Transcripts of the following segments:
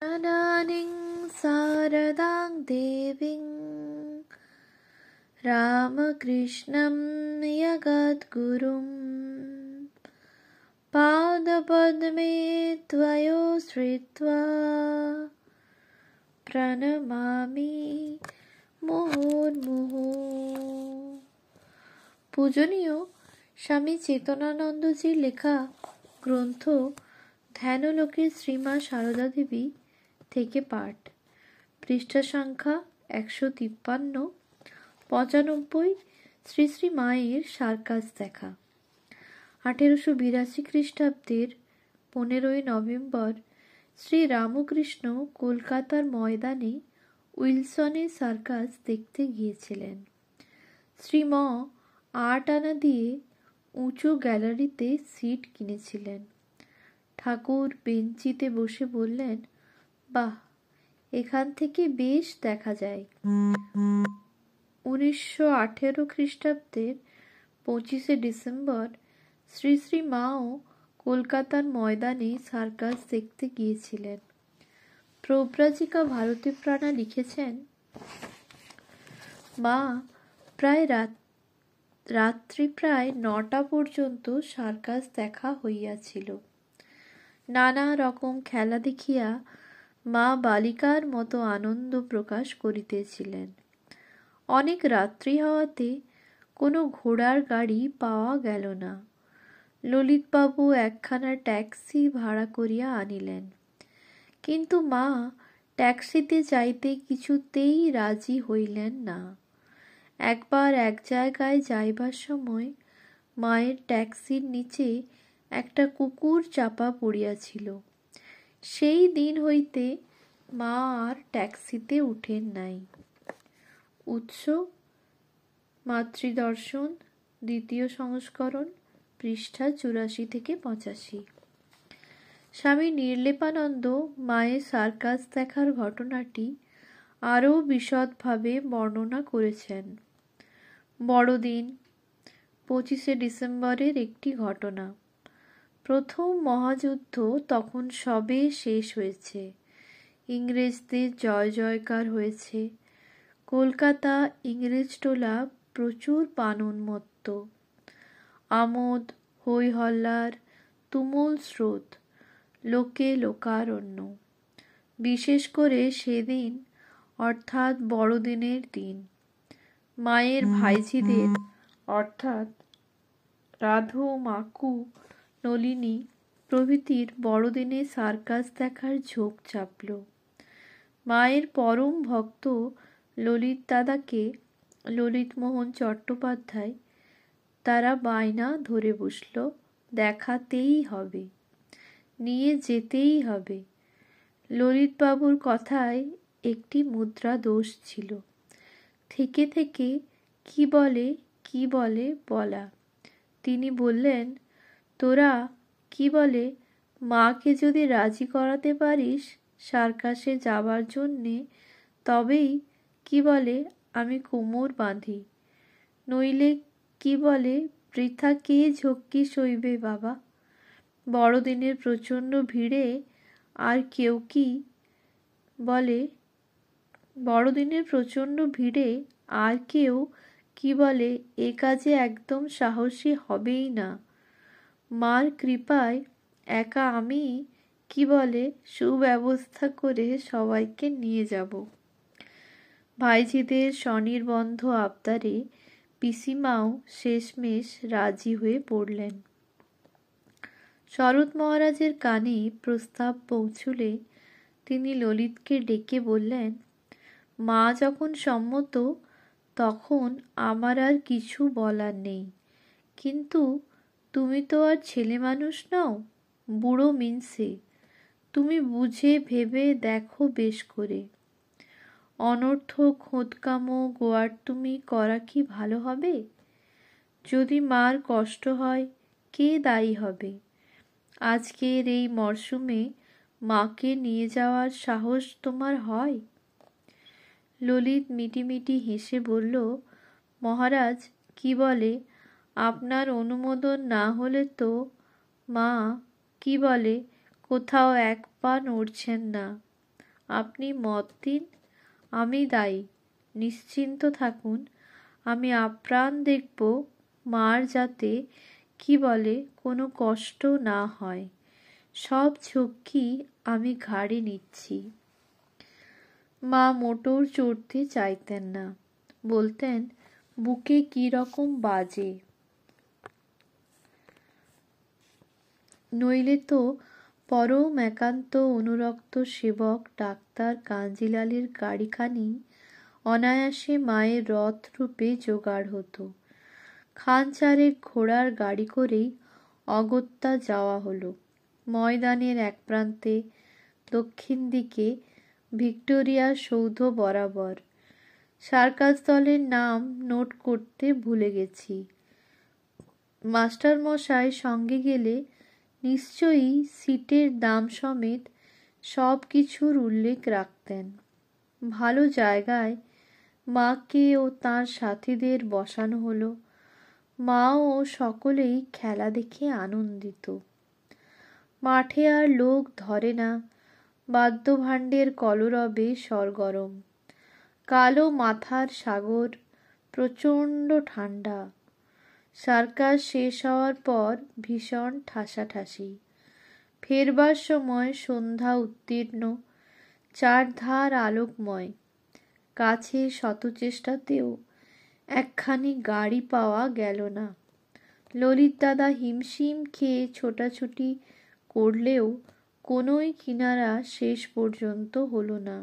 जननीं शारदां देवीं रामकृष्णं जगद्गुरुं पादपद्मे त्वयोश्रित्वा প্রণমামি মুহুর্মুহু। পূজনীয় স্বামী চেতনানন্দজির লেখা গ্রন্থ ধ্যানলোকের শ্রীমা সারদা দেবী থেকে পাঠ। পৃষ্ঠা সংখ্যা 153। 95 শ্রী শ্রী মায়ের সার্কাস দেখা। 1882 খ্রিস্টাব্দের 15 নভেম্বর শ্রী রামকৃষ্ণ কলকাতার ময়দানে উইলসনের সার্কাস দেখতে গিয়েছিলেন। শ্রীম 8 আনা দিয়ে উঁচু গ্যালারিতে সিট কিনেছিলেন। ঠাকুর বেঞ্চিতে বসে বললেন, বাহ, এখান থেকে বেশ দেখা যায়। 1918 খ্রিস্টাব্দের 25 ডিসেম্বর শ্রী শ্রী মাও কলকাতার ময়দানে সার্কাস দেখতে গিয়েছিলেন। প্রব্রাজিকা ভারতী প্রাণা লিখেছেন, মা প্রায় রাত্রি প্রায় 9টা পর্যন্ত সার্কাস দেখা হইয়াছিল। নানা রকম খেলা দেখিয়া মা বালিকার মতো আনন্দ প্রকাশ করিতেছিলেন। অনেক রাত্রি হওয়াতে কোনো ঘোড়ার গাড়ি পাওয়া গেল না। ললিতবাবু একখানা ট্যাক্সি ভাড়া করিয়া আনিলেন, কিন্তু মা ট্যাক্সিতে যাইতে কিছুতেই রাজি হইলেন না। একবার এক জায়গায় যাইবার সময় মায়ের ট্যাক্সির নিচে একটা কুকুর চাপা পড়িয়াছিল। সেই দিন হইতে মা আর ট্যাক্সিতে উঠেন নাই। উৎস মাতৃদর্শন, 2য় সংস্করণ, পৃষ্ঠা 84 থেকে 85। স্বামী নির্লেপানন্দ মায়ের সার্কাস দেখার ঘটনাটি আরও বিশদভাবে বর্ণনা করেছেন। বড়দিন 25 ডিসেম্বরের একটি ঘটনা। প্রথম মহাযুদ্ধ তখন সবে শেষ হয়েছে। ইংরেজদের জয় জয়কার হয়েছে। কলকাতা ইংরেজটোলা প্রচুর প্রাণোন্মত্ত। আমোদ, হই হল্লার, তুমুল স্রোত, লোকে লোকারণ্য। বিশেষ করে সেদিন, অর্থাৎ বড়দিনের দিন, মায়ের ভাইঝিদের অর্থাৎ রাধু, মাকু, নলিনী প্রভৃতির বড়দিনে সার্কাস দেখার ঝোঁক চাপল। মায়ের পরম ভক্ত ললিত দাদাকে, ললিতমোহন চট্টোপাধ্যায়, তারা বায়না ধরে বসল, দেখাতেই হবে, নিয়ে যেতেই হবে। ললিতবাবুর কথায় একটি মুদ্রা দোষ ছিল, থেকে থেকে কি বলে বলা। তিনি বললেন, তোরা কি বলে মাকে যদি রাজি করাতে পারিস সার্কাসে যাবার জন্যে, তবেই কি বলে আমি কোমর বাঁধি, নইলে কি বলে বৃথা কে ঝক্কি সইবে বাবা। বড়দিনের প্রচণ্ড ভিড়ে আর কেউ কি বলে, বড়দিনের প্রচণ্ড ভিড়ে আর কেউ কি বলে এ কাজে একদম সাহসী হবেই না। মার কৃপায় একা আমি কি বলে সুব্যবস্থা করে সবাইকে নিয়ে যাব। ভাইঝিদের স্বনির্বন্ধ আবদারে পিসিমাও শেষমেশ রাজি হয়ে পড়লেন। শরৎ মহারাজের কানে প্রস্তাব পৌঁছলে তিনি ললিতকে ডেকে বললেন, মা যখন সম্মত তখন আমার আর কিছু বলার নেই, কিন্তু তুমি তো আর ছেলে মানুষ নও, বুড়ো মিনসে, তুমি বুঝে ভেবে দেখো বেশ করে। অনর্থক খোঁতকামো গোয়ার্তুমি করা কি ভালো হবে? যদি মার কষ্ট হয় কে দায়ী হবে? আজকের এই মরশুমে মাকে নিয়ে যাওয়ার সাহস তোমার হয়? ললিত মিটিমিটি হেসে বলল, মহারাজ কি বলে আপনার অনুমোদন না হলে তো মা কি বলে কোথাও এক পা নড়ছেন না। আপনি মত দিন, আমি দায়ী। নিশ্চিন্ত থাকুন, আমি আপ্রাণ দেখব মার যাতে কি বলে কোনো কষ্ট না হয়। সব ঝক্কি আমি ঘাড়ে নিচ্ছি। মা মোটর চড়তে চাইতেন না, বলতেন বুকে কি রকম বাজে, নইলে তো পরম একান্ত অনুরক্ত সেবক ডাক্তার কাঞ্জিলালের গাড়িখানি অনায়াসে মায়ের রথ রূপে জোগাড় হতো। খান চারেক ঘোড়ার গাড়ি করেই অগত্যা যাওয়া হলো। ময়দানের এক প্রান্তে দক্ষিণ দিকে ভিক্টোরিয়া সৌধ বরাবর। সার্কাস দলের নাম নোট করতে ভুলে গেছি। মাস্টারমশাই সঙ্গে গেলে নিশ্চয়ই সিটের দাম সমেত সব কিছুর উল্লেখ রাখতেন। ভালো জায়গায় মাকে ও তাঁর সাথীদের বসানো হলো। মা ও সকলেই খেলা দেখে আনন্দিত। মাঠে আর লোক ধরে না, বাদ্যভাণ্ডের কলরবে সরগরম। কালো মাথার সাগর, প্রচণ্ড ঠান্ডা। সার্কাস শেষ হওয়ার পর ভীষণ ঠাসাঠাসি। ফেরবার সময় সন্ধ্যা উত্তীর্ণ, চারধার আলোকময়। কাছে শতচেষ্টাতেও একখানি গাড়ি পাওয়া গেল না। ললিত দাদা হিমশিম খেয়ে ছোটাছুটি করলেও কোনোই কিনারা শেষ পর্যন্ত হলো না।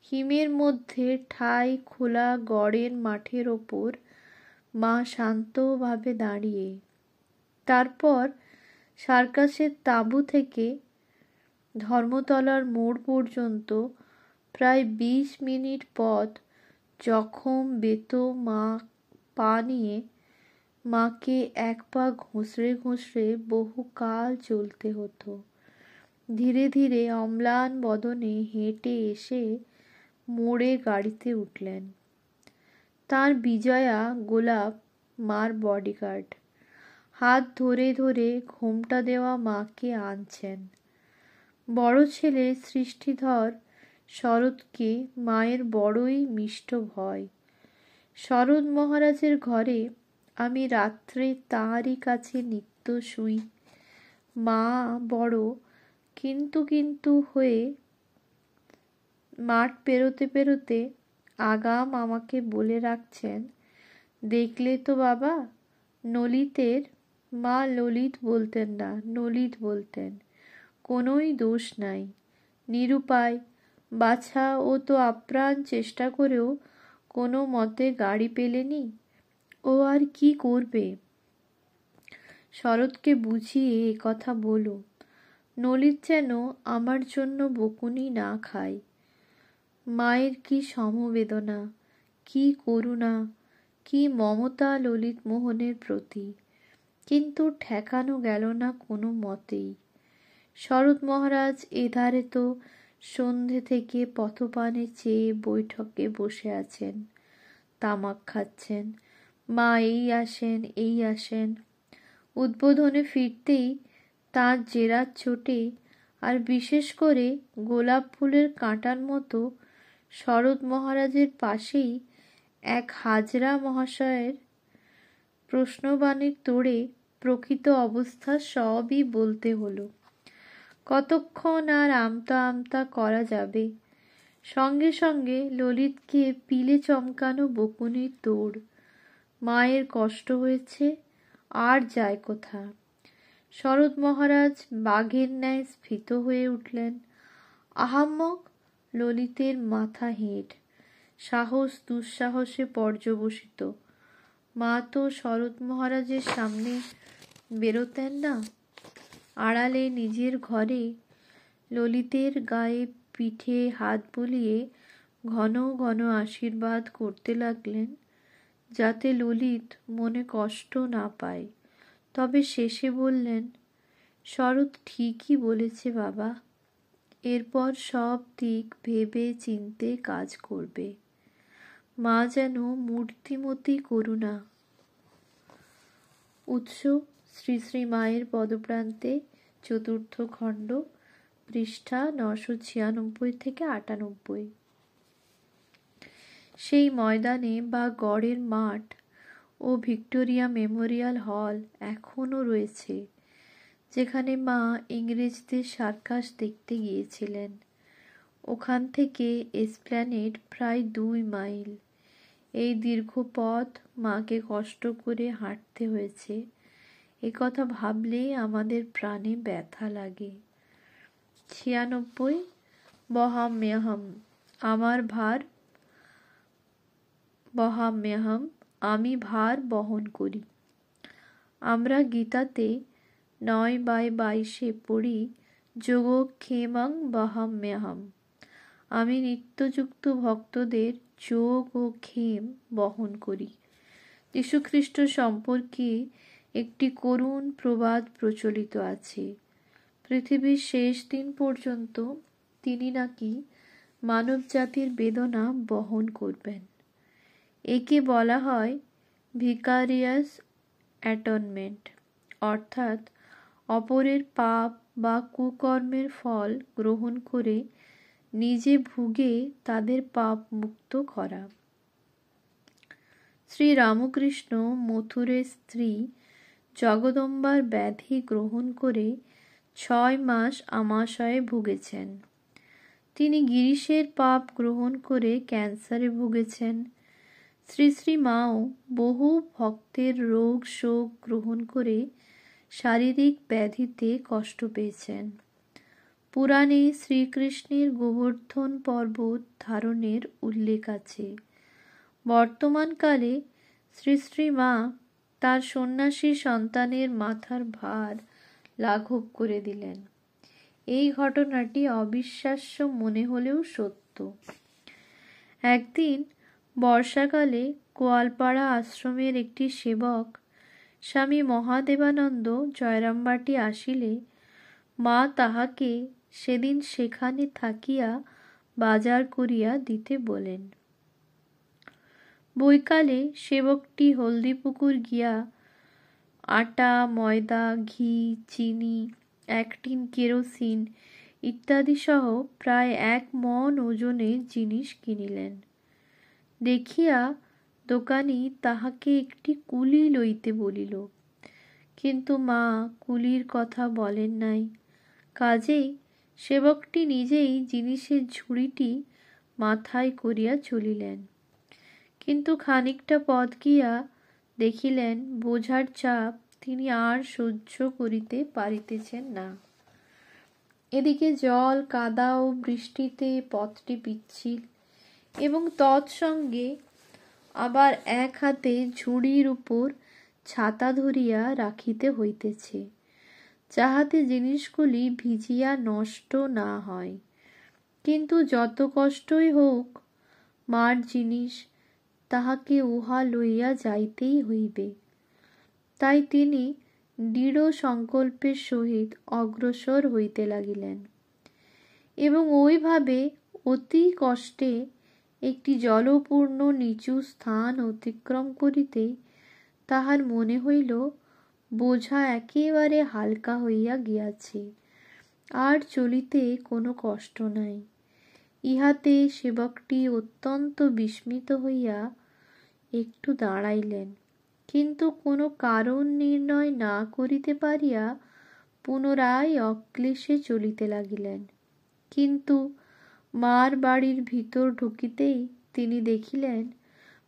হিমের মধ্যে ঠাই খোলা গড়ের মাঠের ওপর মা শান্তভাবে দাঁড়িয়ে। তারপর সার্কাসের তাঁবু থেকে ধর্মতলার মোড় পর্যন্ত প্রায় 20 মিনিট পথ জখম বেতো মা পা নিয়ে মাকে এক পা ঘুষড়ে ঘুষড়ে বহুকাল চলতে হতো। ধীরে ধীরে অম্লান বদনে হেঁটে এসে মোড়ে গাড়িতে উঠলেন। তাঁর বিজয়া গোলাপ মার বডিগার্ড। হাত ধরে ধরে ঘোমটা দেওয়া মাকে আনছেন। বড় ছেলে সৃষ্টিধর শরৎকে মায়ের বড়ই মিষ্ট ভয়। শরৎ মহারাজের ঘরে আমি রাত্রে তাঁরই কাছে নিত্য শুই। মা বড় কিন্তু কিন্তু হয়ে মাঠ পেরোতে পেরোতে আগাম আমাকে বলে রাখছেন, দেখলে তো বাবা, নলিতের, মা ললিত বলতেন না, নলিত বলতেন, কোনোই দোষ নাই। নিরুপায় বাছা, ও তো আপ্রাণ চেষ্টা করেও কোনো মতে গাড়ি পেলেনি, ও আর কি করবে? শরৎকে বুঝিয়ে এ কথা বলো, নলিত যেন আমার জন্য বকুনি না খায়। মায়ের কি সমবেদনা, কি করুণা, কি মমতা ললিত মোহনের প্রতি, কিন্তু ঠেকানো গেল না কোনো মতেই। শরৎ মহারাজ এধারে তো সন্ধে থেকে পথপানে চেয়ে বৈঠকে বসে আছেন, তামাক খাচ্ছেন। মা এই আসেন এই আসেন। উদ্বোধনে ফিরতেই তাঁর জেরার চোটে আর বিশেষ করে গোলাপ ফুলের কাঁটার মতো শরৎ মহারাজের পাশেই এক হাজরা মহাশয়ের প্রশ্নবাণীর তোড়ে প্রকৃত অবস্থা সবই বলতে হলো। কতক্ষণ আর আমতা আমতা করা যাবে? সঙ্গে সঙ্গে ললিতকে পিলে চমকানো বকুনির তোড়। মায়ের কষ্ট হয়েছে, আর যায় কোথা? শরৎ মহারাজ বাঘের ন্যায় স্ফীত হয়ে উঠলেন। আহাম্মক! ললিতের মাথা হেঁট, সাহস দুঃসাহসে পর্যবসিত। মা তো শরৎ মহারাজের সামনে বেরোতেন না। আড়ালে নিজের ঘরে ললিতের গায়ে পিঠে হাত বুলিয়ে ঘন ঘন আশীর্বাদ করতে লাগলেন, যাতে ললিত মনে কষ্ট না পায়। তবে শেষে বললেন, শরৎ ঠিকই বলেছে বাবা, এরপর সব দিক ভেবে চিনতে কাজ করবে। মা যেন মূর্তিমতী করুণা। উৎস শ্রী শ্রী মায়ের পদপ্রান্তে, চতুর্থ খণ্ড, পৃষ্ঠা 996-98। সেই ময়দানে বা গড়ের মাঠ ও ভিক্টোরিয়া মেমোরিয়াল হল এখনও রয়েছে, যেখানে মা ইংরেজদের সার্কাস দেখতে গিয়েছিলেন। ওখান থেকে এসপ্ল্যানেড প্রায় 2 মাইল। এই দীর্ঘ পথ মাকে কষ্ট করে হাঁটতে হয়েছে, একথা ভাবলেই আমাদের প্রাণে ব্যথা লাগে। 96 বহাম্যহম, আমার ভার বহাম্যহম, আমি ভার বহন করি। আমরা গীতাতে 9/22 পড়ি, যোগক্ষেমং বহাম্যহম, আমি নিত্যযুক্ত ভক্তদের যোগ ও ক্ষেম বহন করি। যীশুখ্রিস্ট সম্পর্কে একটি করুণ প্রবাদ প্রচলিত আছে। পৃথিবীর শেষ দিন পর্যন্ত তিনি নাকি মানবজাতির বেদনা বহন করবেন। একে বলা হয় ভিকারিয়াস অ্যাটনমেন্ট, অর্থাৎ অপরের পাপ বা কুকর্মের ফল গ্রহণ করে নিজে ভুগে তাদের পাপ মুক্ত করা। শ্রী রামকৃষ্ণ মথুরের স্ত্রী জগদম্বার ব্যাধি গ্রহণ করে 6 মাস আমাশয়ে ভুগেছেন। তিনি গিরিশের পাপ গ্রহণ করে ক্যান্সারে ভুগেছেন। শ্রী শ্রী মাও বহু ভক্তের রোগ শোক গ্রহণ করে শারীরিক ব্যাধিতে কষ্ট পেয়েছেন। পুরাণে শ্রীকৃষ্ণের গোবর্ধন পর্বত ধারণের উল্লেখ আছে। বর্তমানকালে শ্রী শ্রী মা তার সন্ন্যাসী সন্তানের মাথার ভার লাঘব করে দিলেন। এই ঘটনাটি অবিশ্বাস্য মনে হলেও সত্য। একদিন বর্ষাকালে গোয়ালপাড়া আশ্রমের একটি সেবক স্বামী মহাদেবানন্দ জয়রামবাটি আসিলে মা তাহাকে সেদিন সেখানে থাকিয়া বাজার করিয়া দিতে বলেন। বৈকালে সেবকটি হলদিপুকুর গিয়া আটা, ময়দা, ঘি, চিনি, 1 টিন কেরোসিন ইত্যাদি সহ প্রায় 1 মণ ওজনের জিনিস কিনিলেন। দেখিয়া দোকানি তাহাকে একটি কুলি লইতে বলিল, কিন্তু মা কুলির কথা বলেন নাই। কাজেই সেবকটি নিজেই জিনিসের ঝুড়িটি মাথায় করিয়া চলিলেন। কিন্তু খানিকটা পথ গিয়া দেখিলেন বোঝার চাপ তিনি আর সহ্য করিতে পারিতেছেন না। এদিকে জল, কাদা ও বৃষ্টিতে পথটি পিচ্ছিল এবং তৎসঙ্গে আবার এক হাতে ঝুড়ির উপর ছাতা ধরিয়া রাখিতে হইতেছে, যাহাতে জিনিসগুলি ভিজিয়া নষ্ট না হয়। কিন্তু যত কষ্টই হোক, মার জিনিস, তাহাকে উহা লইয়া যাইতেই হইবে। তাই তিনি দৃঢ় সংকল্পের সহিত অগ্রসর হইতে লাগিলেন এবং ওইভাবে অতি কষ্টে একটি জলপূর্ণ নিচু স্থান অতিক্রম করিতেই তাহার মনে হইল বোঝা একেবারে হালকা হইয়া গিয়াছে, আর চলিতে কোনো কষ্ট নাই। ইহাতে সেবকটি অত্যন্ত বিস্মিত হইয়া একটু দাঁড়াইলেন, কিন্তু কোনো কারণ নির্ণয় না করিতে পারিয়া পুনরায় অক্লেশে চলিতে লাগিলেন। কিন্তু মার বাড়ির ভিতর ঢুকিতেই তিনি দেখিলেন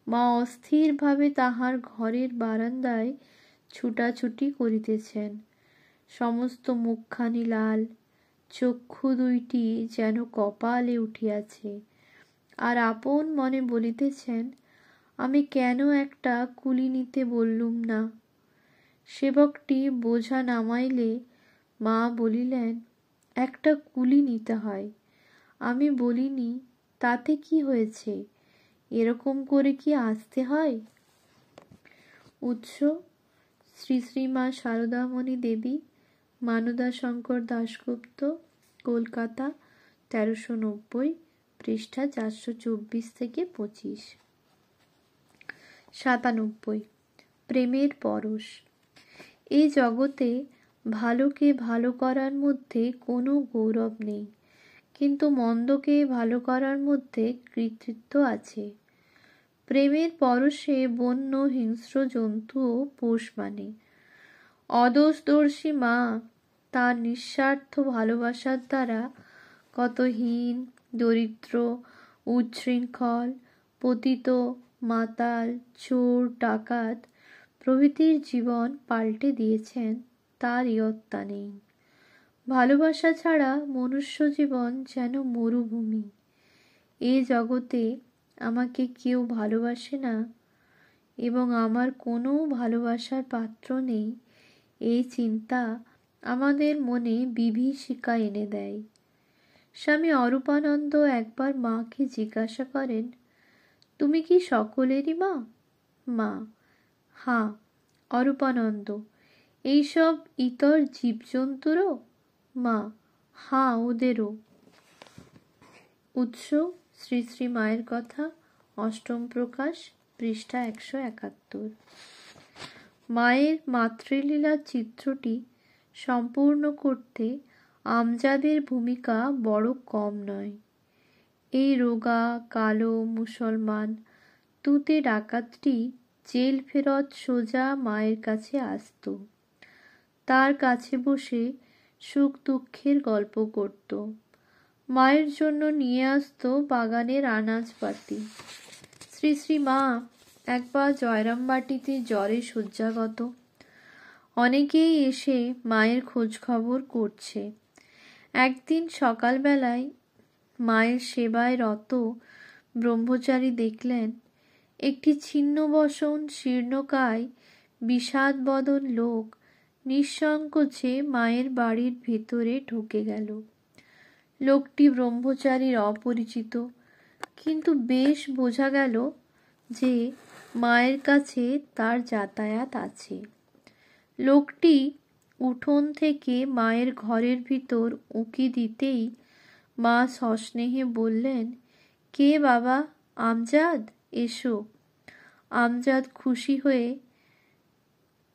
মা অস্থিরভাবে তাহার ঘরের বারান্দায় ছুটাছুটি করিতেছেন। সমস্ত মুখখানি লাল, চক্ষু দুইটি যেন কপালে উঠিয়াছে, আর আপন মনে বলিতেছেন, আমি কেন একটা কুলি নিতে বললুম না। সেবকটি বোঝা নামাইলে মা বলিলেন, একটা কুলি নিতে হয়, আমি বলিনি, তাতে কি হয়েছে, এরকম করে কি আসতে হয়? উৎস শ্রী শ্রী মা সারদামণি দেবী, মানদাশঙ্কর দাশগুপ্ত, কলকাতা 1390, পৃষ্ঠা 424-25। 97 প্রেমের পরশ। এই জগতে ভালোকে ভালো করার মধ্যে কোনো গৌরব নেই, কিন্তু মন্দকে ভালো করার মধ্যে কৃতিত্ব আছে। প্রেমের পরশে বন্য হিংস্র জন্তুও পোষ মানে। অদোষদর্শী মা তার নিঃস্বার্থ ভালোবাসার দ্বারা কত হীন, দরিদ্র, উচ্ছৃঙ্খল, পতিত, মাতাল, চোর, ডাকাত প্রভৃতির জীবন পাল্টে দিয়েছেন, তার ইয়ত্তা নেই। ভালোবাসা ছাড়া মনুষ্য জীবন যেন মরুভূমি। এ জগতে আমাকে কেউ ভালোবাসে না এবং আমার কোনো ভালোবাসার পাত্র নেই, এই চিন্তা আমাদের মনে বিভীষিকা এনে দেয়। স্বামী অরূপানন্দ একবার মাকে জিজ্ঞাসা করেন, তুমি কি সকলেরই মা? মা: হাঁ। অরূপানন্দ: এইসব ইতর জীবজন্তুরও? মা: হাঁ, ওদেরও। উৎস: শ্রী শ্রী মায়ের কথা, অষ্টম প্রকাশ, পৃষ্ঠা 171। মায়ের মাতৃলীলার চিত্রটি সম্পূর্ণ করতে আমজাদের ভূমিকা বড় কম নয়। এই রোগা, কালো মুসলমান তুতে ডাকাতটি জেল ফেরত সোজা মায়ের কাছে আসত। তার কাছে বসে সুখ দুঃখের গল্প করত। মায়ের জন্য নিয়ে আসতো বাগানের আনাজপাতি। শ্রী শ্রী মা একবার জয়রামবাটিতে জ্বরে শয্যাগত। অনেকেই এসে মায়ের খোঁজ খবর করছে। একদিন সকালবেলায় মায়ের সেবায় রত ব্রহ্মচারী দেখলেন একটি ছিন্নবসন শীর্ণকায় বিষাদবদন লোক নিঃসংকোচে মায়ের বাড়ির ভেতরে ঢুকে গেল। লোকটি ব্রহ্মচারীর অপরিচিত, কিন্তু বেশ বোঝা গেল যে মায়ের কাছে তার যাতায়াত আছে। লোকটি উঠোন থেকে মায়ের ঘরের ভিতর উঁকি দিতেই মা সস্নেহে বললেন, কে বাবা? আমজাদ, এসো।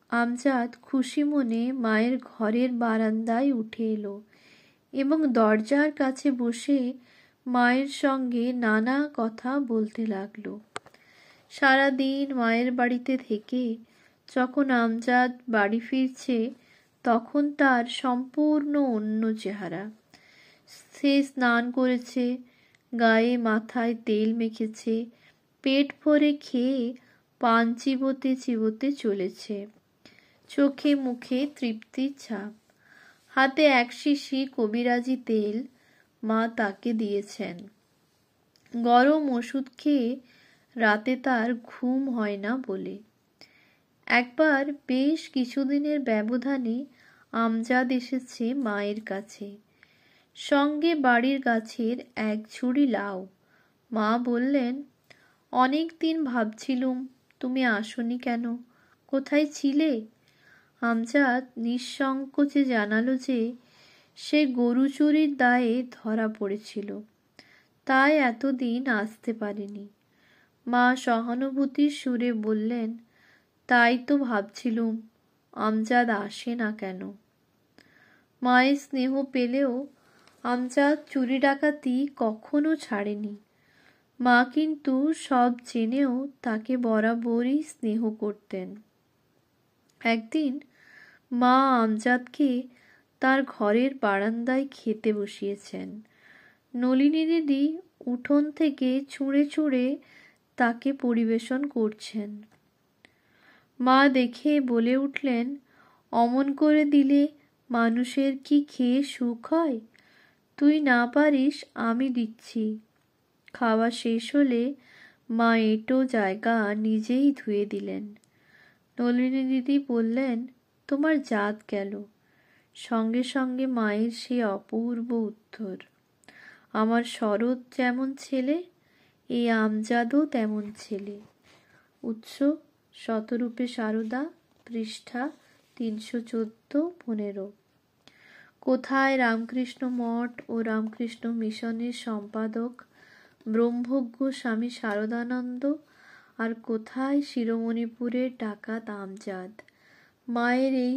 আমজাদ খুশি মনে মায়ের ঘরের বারান্দায় উঠে এলো এবং দরজার কাছে বসে মায়ের সঙ্গে নানা কথা বলতে লাগলো। সারাদিন মায়ের বাড়িতে থেকে যখন আমজাদ বাড়ি ফিরছে, তখন তার সম্পূর্ণ অন্য চেহারা। সে স্নান করেছে, গায়ে মাথায় তেল মেখেছে, পেট ভরে খেয়ে পান চিবোতে চিবোতে চলেছে। চোখে মুখে তৃপ্তির ছাপ। হাতে এক শিশি কবিরাজি তেল মা তাকে দিয়েছেন। গরম ওষুধ খেয়ে রাতে তার ঘুম হয় না বলে। একবার বেশ কিছুদিনের ব্যবধানে আমজাদ এসেছে মায়ের কাছে, সঙ্গে বাড়ির গাছের এক ঝুড়ি লাউ। মা বললেন, অনেক দিন ভাবছিলুম তুমি আসনি কেন, কোথায় ছিলে? আমজাদ নিঃসংকোচে জানালো যে সে গরু চুরির দায়ে ধরা পড়েছিল, তাই এতদিন আসতে পারেনি। মা সহানুভূতির সুরে বললেন, তাই তো ভাবছিলুম আমজাদ আসে না কেন। মায়ের স্নেহ পেলেও আমজাদ চুরি ডাকাতি কখনো ছাড়েনি। মা কিন্তু সব জেনেও তাকে বরাবরই স্নেহ করতেন। একদিন মা আমজাদকে তার ঘরের বারান্দায় খেতে বসিয়েছেন। নলিনী দিদি উঠোন থেকে ছুঁড়ে ছুঁড়ে তাকে পরিবেশন করছেন। মা দেখে বলে উঠলেন, অমন করে দিলে মানুষের কি খেয়ে সুখ হয়? তুই না পারিস, আমি দিচ্ছি। খাওয়া শেষ হলে মা এঁটো জায়গা নিজেই ধুয়ে দিলেন। নলিনী দিদি বললেন, তোমার জাত গেল। সঙ্গে সঙ্গে মায়ের সে অপূর্ব উত্তর, আমার শরৎ যেমন ছেলে, এই আমজাদও তেমন ছেলে। উৎস: শতরূপে সারদা, পৃষ্ঠা 314-15। কোথায় রামকৃষ্ণ মঠ ও রামকৃষ্ণ মিশনের সম্পাদক ব্রহ্মজ্ঞ স্বামী শারদানন্দ, আর কোথায় শিরোমণিপুরের ডাকাত আমজাদ? মায়ের এই